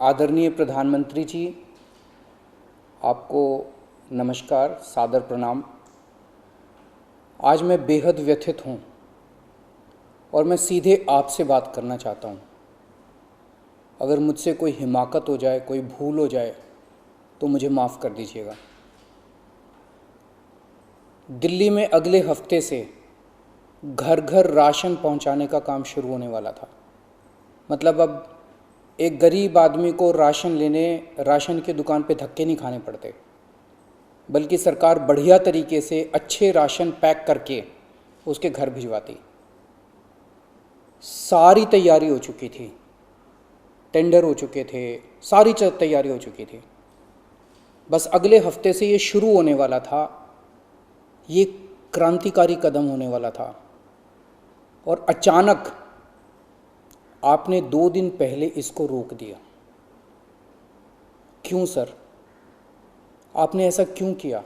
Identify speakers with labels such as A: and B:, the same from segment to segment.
A: आदरणीय प्रधानमंत्री जी, आपको नमस्कार, सादर प्रणाम। आज मैं बेहद व्यथित हूँ और मैं सीधे आपसे बात करना चाहता हूँ। अगर मुझसे कोई हिमाकत हो जाए, कोई भूल हो जाए तो मुझे माफ़ कर दीजिएगा। दिल्ली में अगले हफ्ते से घर घर राशन पहुँचाने का काम शुरू होने वाला था। मतलब अब एक गरीब आदमी को राशन की दुकान पे धक्के नहीं खाने पड़ते, बल्कि सरकार बढ़िया तरीके से अच्छे राशन पैक करके उसके घर भिजवाती। सारी तैयारी हो चुकी थी, टेंडर हो चुके थे, सारी तैयारी हो चुकी थी। बस अगले हफ्ते से ये शुरू होने वाला था। ये क्रांतिकारी कदम होने वाला था और अचानक आपने 2 दिन पहले इसको रोक दिया। क्यों सर? आपने ऐसा क्यों किया?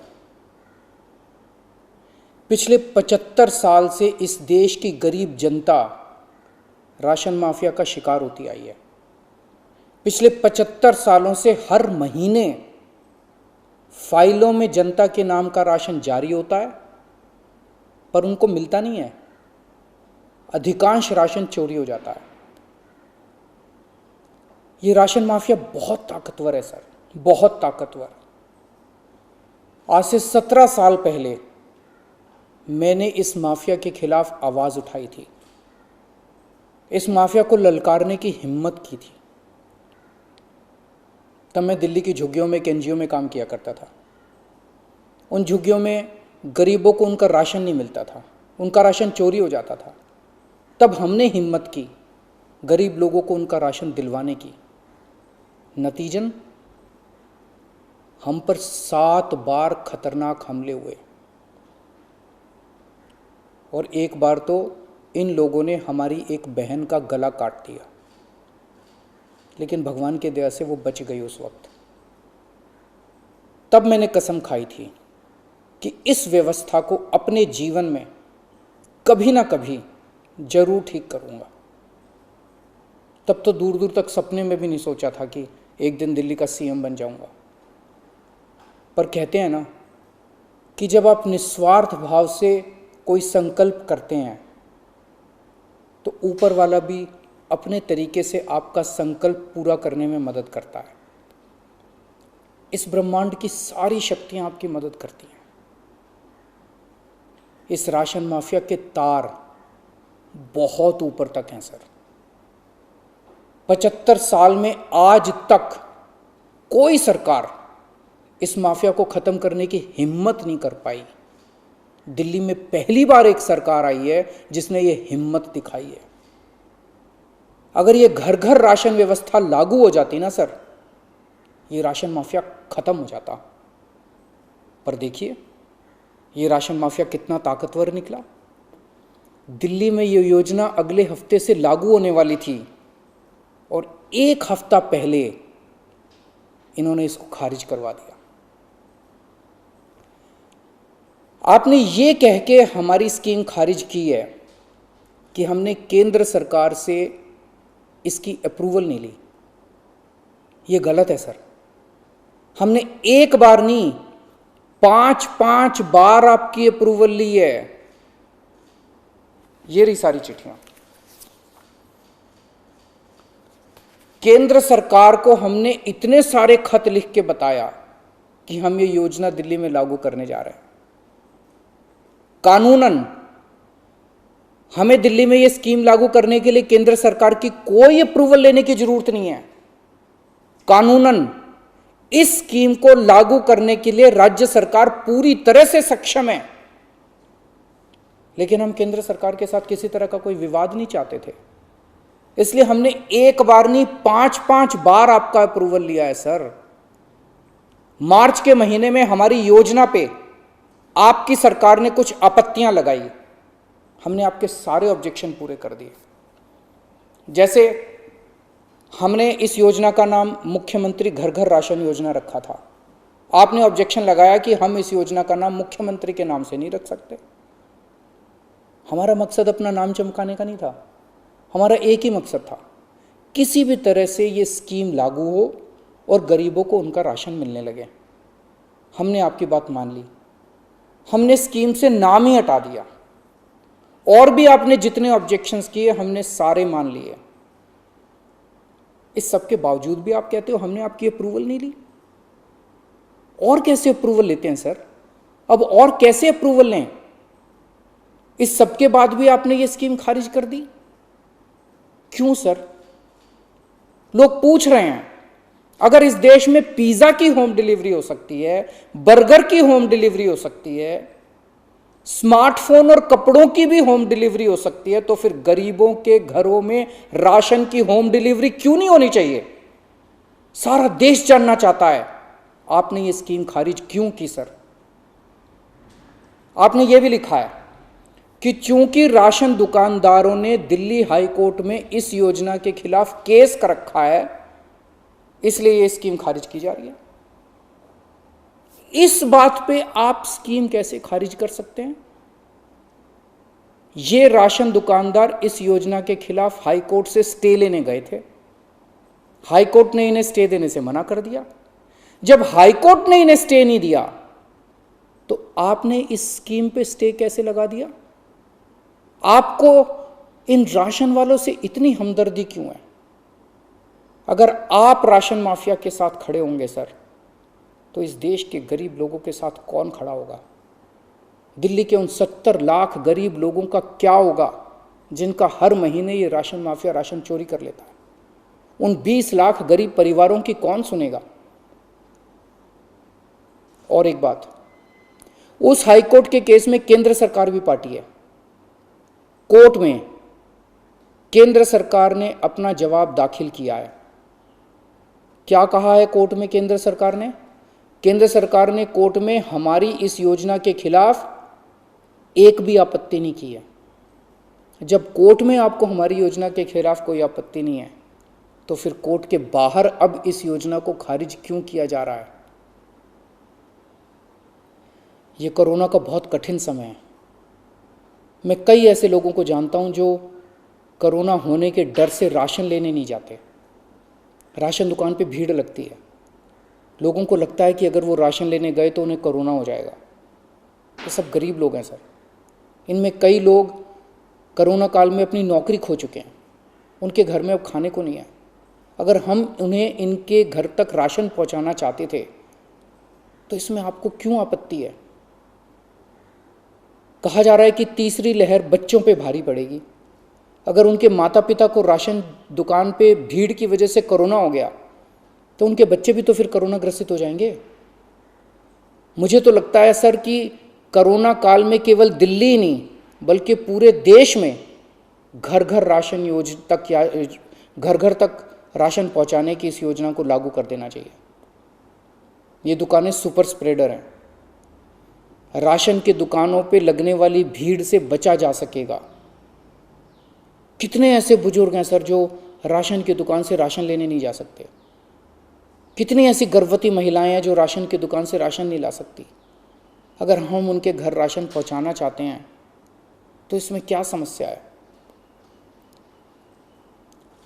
A: पिछले 75 साल से इस देश की गरीब जनता राशन माफिया का शिकार होती आई है। पिछले 75 सालों से हर महीने फाइलों में जनता के नाम का राशन जारी होता है, पर उनको मिलता नहीं है। अधिकांश राशन चोरी हो जाता है। ये राशन माफिया बहुत ताकतवर है सर, बहुत ताकतवर। आज से 17 साल पहले मैंने इस माफिया के खिलाफ आवाज उठाई थी, इस माफिया को ललकारने की हिम्मत की थी। तब मैं दिल्ली की झुग्गियों में, एक एनजीओ में काम किया करता था। उन झुग्गियों में गरीबों को उनका राशन नहीं मिलता था, उनका राशन चोरी हो जाता था। तब हमने हिम्मत की गरीब लोगों को उनका राशन दिलवाने की। नतीजन हम पर 7 बार खतरनाक हमले हुए और एक बार तो इन लोगों ने हमारी एक बहन का गला काट दिया, लेकिन भगवान की दया से वो बच गई उस वक्त। तब मैंने कसम खाई थी कि इस व्यवस्था को अपने जीवन में कभी ना कभी जरूर ठीक करूंगा। तब तो दूर दूर तक सपने में भी नहीं सोचा था कि एक दिन दिल्ली का सीएम बन जाऊंगा। पर कहते हैं ना कि जब आप निस्वार्थ भाव से कोई संकल्प करते हैं तो ऊपर वाला भी अपने तरीके से आपका संकल्प पूरा करने में मदद करता है। इस ब्रह्मांड की सारी शक्तियां आपकी मदद करती हैं। इस राशन माफिया के तार बहुत ऊपर तक हैं सर। 75 साल में आज तक कोई सरकार इस माफिया को खत्म करने की हिम्मत नहीं कर पाई। दिल्ली में पहली बार एक सरकार आई है जिसने ये हिम्मत दिखाई है। अगर ये घर घर राशन व्यवस्था लागू हो जाती ना सर, ये राशन माफिया खत्म हो जाता। पर देखिए ये राशन माफिया कितना ताकतवर निकला। दिल्ली में ये योजना अगले हफ्ते से लागू होने वाली थी और 1 हफ्ता पहले इन्होंने इसको खारिज करवा दिया। आपने ये कह के हमारी स्कीम खारिज की है कि हमने केंद्र सरकार से इसकी अप्रूवल नहीं ली। ये गलत है सर। हमने एक बार नहीं, 5 बार आपकी अप्रूवल ली है। ये रही सारी चिट्ठियां। केंद्र सरकार को हमने इतने सारे खत लिख के बताया कि हम ये योजना दिल्ली में लागू करने जा रहे हैं। कानूनन हमें दिल्ली में ये स्कीम लागू करने के लिए केंद्र सरकार की कोई अप्रूवल लेने की जरूरत नहीं है। कानूनन इस स्कीम को लागू करने के लिए राज्य सरकार पूरी तरह से सक्षम है। लेकिन हम केंद्र सरकार के साथ किसी तरह का कोई विवाद नहीं चाहते थे, इसलिए हमने एक बार नहीं 5 बार आपका अप्रूवल लिया है सर। मार्च के महीने में हमारी योजना पे आपकी सरकार ने कुछ आपत्तियां लगाई, हमने आपके सारे ऑब्जेक्शन पूरे कर दिए। जैसे हमने इस योजना का नाम मुख्यमंत्री घर घर राशन योजना रखा था। आपने ऑब्जेक्शन लगाया कि हम इस योजना का नाम मुख्यमंत्री के नाम से नहीं रख सकते। हमारा मकसद अपना नाम चमकाने का नहीं था, हमारा एक ही मकसद था किसी भी तरह से ये स्कीम लागू हो और गरीबों को उनका राशन मिलने लगे। हमने आपकी बात मान ली, हमने स्कीम से नाम ही हटा दिया, और भी आपने जितने ऑब्जेक्शंस किए हमने सारे मान लिए। इस सब के बावजूद भी आप कहते हो हमने आपकी अप्रूवल नहीं ली। और कैसे अप्रूवल लेते हैं सर? अब और कैसे अप्रूवल लें? इस सब के बाद भी आपने ये स्कीम खारिज कर दी, क्यों सर? लोग पूछ रहे हैं, अगर इस देश में पिज्जा की होम डिलीवरी हो सकती है, बर्गर की होम डिलीवरी हो सकती है, स्मार्टफोन और कपड़ों की भी होम डिलीवरी हो सकती है, तो फिर गरीबों के घरों में राशन की होम डिलीवरी क्यों नहीं होनी चाहिए? सारा देश जानना चाहता है आपने ये स्कीम खारिज क्यों की सर? आपने ये भी लिखा है कि चूंकि राशन दुकानदारों ने दिल्ली हाई कोर्ट में इस योजना के खिलाफ केस कर रखा है, इसलिए ये स्कीम खारिज की जा रही है। इस बात पे आप स्कीम कैसे खारिज कर सकते हैं? ये राशन दुकानदार इस योजना के खिलाफ हाई कोर्ट से स्टे लेने गए थे, हाई कोर्ट ने इन्हें स्टे देने से मना कर दिया। जब हाई कोर्ट ने इन्हें स्टे नहीं दिया तो आपने इस स्कीम पे स्टे कैसे लगा दिया? आपको इन राशन वालों से इतनी हमदर्दी क्यों है? अगर आप राशन माफिया के साथ खड़े होंगे सर, तो इस देश के गरीब लोगों के साथ कौन खड़ा होगा? दिल्ली के उन 70 लाख गरीब लोगों का क्या होगा जिनका हर महीने ये राशन माफिया राशन चोरी कर लेता है? उन 20 लाख गरीब परिवारों की कौन सुनेगा? और एक बात, उस हाईकोर्ट के केस में केंद्र सरकार भी पार्टी है। कोर्ट में केंद्र सरकार ने अपना जवाब दाखिल किया है। क्या कहा है कोर्ट में केंद्र सरकार ने? केंद्र सरकार ने कोर्ट में हमारी इस योजना के खिलाफ एक भी आपत्ति नहीं की है। जब कोर्ट में आपको हमारी योजना के खिलाफ कोई आपत्ति नहीं है, तो फिर कोर्ट के बाहर अब इस योजना को खारिज क्यों किया जा रहा है? ये कोरोना का बहुत कठिन समय है। मैं कई ऐसे लोगों को जानता हूं जो कोरोना होने के डर से राशन लेने नहीं जाते। राशन दुकान पे भीड़ लगती है, लोगों को लगता है कि अगर वो राशन लेने गए तो उन्हें कोरोना हो जाएगा। ये सब गरीब लोग हैं सर। इनमें कई लोग कोरोना काल में अपनी नौकरी खो चुके हैं, उनके घर में अब खाने को नहीं है। अगर हम उन्हें इनके घर तक राशन पहुंचाना चाहते थे तो इसमें आपको क्यों आपत्ति है? कहा जा रहा है कि तीसरी लहर बच्चों पे भारी पड़ेगी। अगर उनके माता पिता को राशन दुकान पे भीड़ की वजह से कोरोना हो गया तो उनके बच्चे भी तो फिर कोरोना ग्रसित हो जाएंगे। मुझे तो लगता है सर कि कोरोना काल में केवल दिल्ली ही नहीं बल्कि पूरे देश में घर घर राशन योजना तक या घर घर तक राशन पहुंचाने की इस योजना को लागू कर देना चाहिए। ये दुकानें सुपर स्प्रेडर हैं। राशन की दुकानों पे लगने वाली भीड़ से बचा जा सकेगा। कितने ऐसे बुजुर्ग हैं सर जो राशन की दुकान से राशन लेने नहीं जा सकते? कितनी ऐसी गर्भवती महिलाएं हैं जो राशन की दुकान से राशन नहीं ला सकती? अगर हम उनके घर राशन पहुंचाना चाहते हैं तो इसमें क्या समस्या है?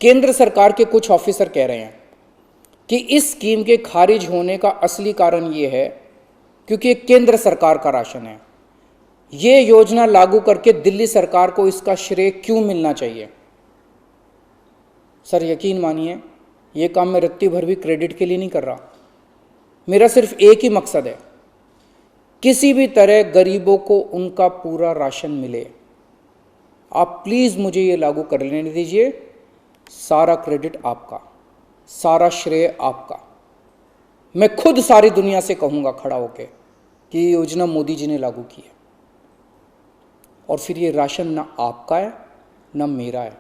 A: केंद्र सरकार के कुछ ऑफिसर कह रहे हैं कि इस स्कीम के खारिज होने का असली कारण यह है क्योंकि ये केंद्र सरकार का राशन है। ये योजना लागू करके दिल्ली सरकार को इसका श्रेय क्यों मिलना चाहिए? सर यकीन मानिए, ये काम मैं रत्ती भर भी क्रेडिट के लिए नहीं कर रहा। मेरा सिर्फ एक ही मकसद है, किसी भी तरह गरीबों को उनका पूरा राशन मिले। आप प्लीज़ मुझे ये लागू कर लेने दीजिए। सारा क्रेडिट आपका, सारा श्रेय आपका। मैं खुद सारी दुनिया से कहूँगा खड़ा होकर कि ये योजना मोदी जी ने लागू की है। और फिर ये राशन ना आपका है ना मेरा है।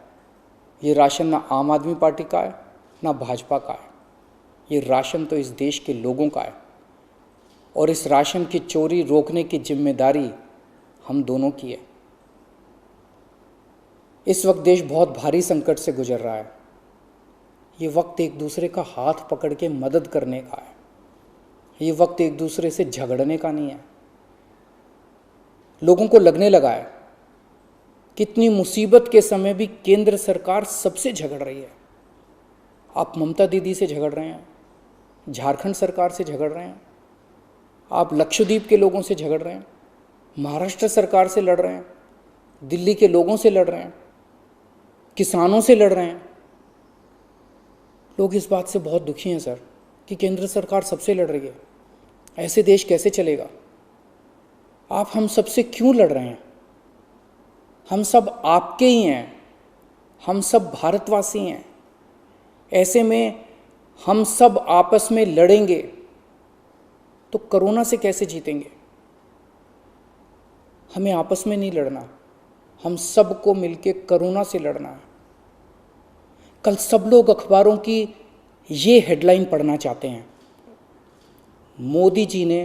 A: ये राशन ना आम आदमी पार्टी का है ना भाजपा का है। ये राशन तो इस देश के लोगों का है और इस राशन की चोरी रोकने की जिम्मेदारी हम दोनों की है। इस वक्त देश बहुत भारी संकट से गुजर रहा है। ये वक्त एक दूसरे का हाथ पकड़ के मदद करने का है। ये वक्त एक दूसरे से झगड़ने का नहीं है। लोगों को लगने लगा है कितनी मुसीबत के समय भी केंद्र सरकार सबसे झगड़ रही है। आप ममता दीदी से झगड़ रहे हैं, झारखंड सरकार से झगड़ रहे हैं, आप लक्षद्वीप के लोगों से झगड़ रहे हैं, महाराष्ट्र सरकार से लड़ रहे हैं, दिल्ली के लोगों से लड़ रहे हैं, किसानों से लड़ रहे हैं। लोग इस बात से बहुत दुखी हैं सर कि केंद्र सरकार सबसे लड़ रही है। ऐसे देश कैसे चलेगा? आप हम सबसे क्यों लड़ रहे हैं? हम सब आपके ही हैं, हम सब भारतवासी हैं। ऐसे में हम सब आपस में लड़ेंगे तो कोरोना से कैसे जीतेंगे? हमें आपस में नहीं लड़ना, हम सबको मिलके कोरोना से लड़ना है। कल सब लोग अखबारों की ये हेडलाइन पढ़ना चाहते हैं, मोदी जी ने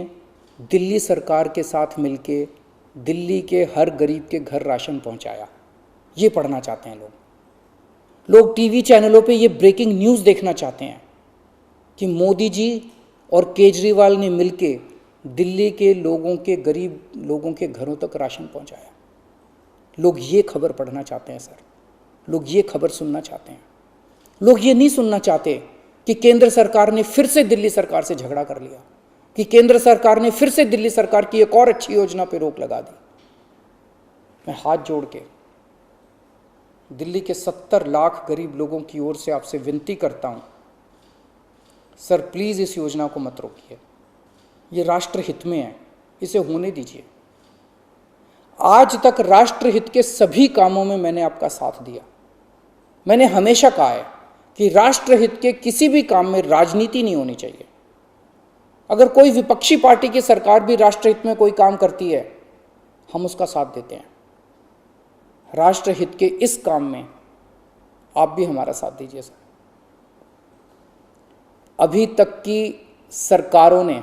A: दिल्ली सरकार के साथ मिलके दिल्ली के हर गरीब के घर राशन पहुंचाया। ये पढ़ना चाहते हैं लोग टीवी चैनलों पे ये ब्रेकिंग न्यूज़ देखना चाहते हैं कि मोदी जी और केजरीवाल ने मिलके दिल्ली के लोगों के, गरीब लोगों के घरों तक राशन पहुंचाया। लोग ये खबर पढ़ना चाहते हैं सर, लोग ये खबर सुनना चाहते हैं। लोग ये नहीं सुनना चाहते कि केंद्र सरकार ने फिर से दिल्ली सरकार से झगड़ा कर लिया, कि केंद्र सरकार ने फिर से दिल्ली सरकार की एक और अच्छी योजना पर रोक लगा दी। मैं हाथ जोड़ के दिल्ली के 70 लाख गरीब लोगों की ओर से आपसे विनती करता हूं, सर प्लीज़ इस योजना को मत रोकिए। ये राष्ट्र हित में है, इसे होने दीजिए। आज तक राष्ट्र हित के सभी कामों में मैंने आपका साथ दिया। मैंने हमेशा कहा है कि राष्ट्र हित के किसी भी काम में राजनीति नहीं होनी चाहिए। अगर कोई विपक्षी पार्टी की सरकार भी राष्ट्र हित में कोई काम करती है, हम उसका साथ देते हैं। राष्ट्र हित के इस काम में आप भी हमारा साथ दीजिए सर। अभी तक की सरकारों ने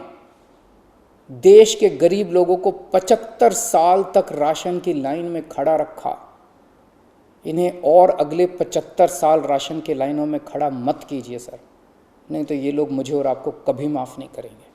A: देश के गरीब लोगों को 75 साल तक राशन की लाइन में खड़ा रखा। इन्हें और अगले 75 साल राशन की लाइनों में खड़ा मत कीजिए सर, नहीं तो ये लोग मुझे और आपको कभी माफ़ नहीं करेंगे।